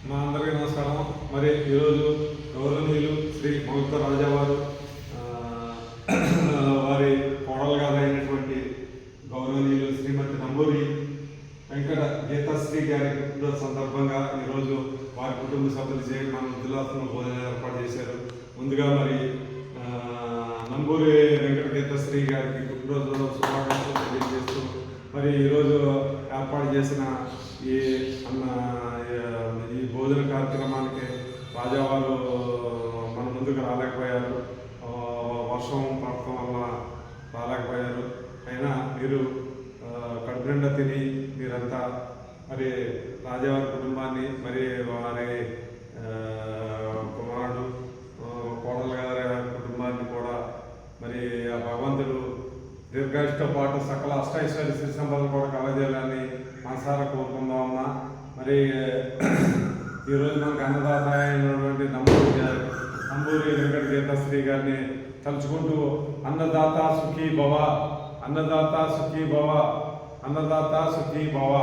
మా అందరికీ నమస్కారం. మరి ఈరోజు గౌరవనీయులు శ్రీ మౌత రాజావారు వారి కోడలు గారు అయినటువంటి గౌరవనీయులు శ్రీమతి నంబూరి వెంకట గీతాశ్రీ గారి పుట్టినరోజు సందర్భంగా ఈరోజు వారి కుటుంబ సభ్యులు చేరి మన జిల్లాలో భోజనం ఏర్పాటు చేశారు. ముందుగా మరి నంబూరి వెంకట గీతాశ్రీ గారికి పుట్టినరోజు శుభాకాంక్షలు తెలియజేస్తూ మరి ఈరోజు ఏర్పాటు చేసిన ఈ భోజన కార్యక్రమానికి రాజావారు మన ముందుకు రాలేకపోయారు. వర్షం పడటం వల్ల రాలేకపోయారు. అయినా మీరు కడుపు నిండా తిని మీరంతా మరి రాజావారి కుటుంబాన్ని మరి వారి కుమారుడు కోడల గారి కుటుంబాన్ని కూడా మరి ఆ భగవంతుడు దీర్ఘాయుష్తో పాటు సకల అష్టైశ్వర్య శ్రీ సంపదలు కూడా కలజేయాలని మనసారా కోరుకుందామన్నా. మరి ఈరోజు మనకు అన్నదాత అయినటువంటి నంబూరి వెంకట గీతాశ్రీ గారిని తలుచుకుంటూ అన్నదాత సుఖీ భవ, అన్నదాత సుఖీ భవ, అన్నదాత సుఖీ భవ.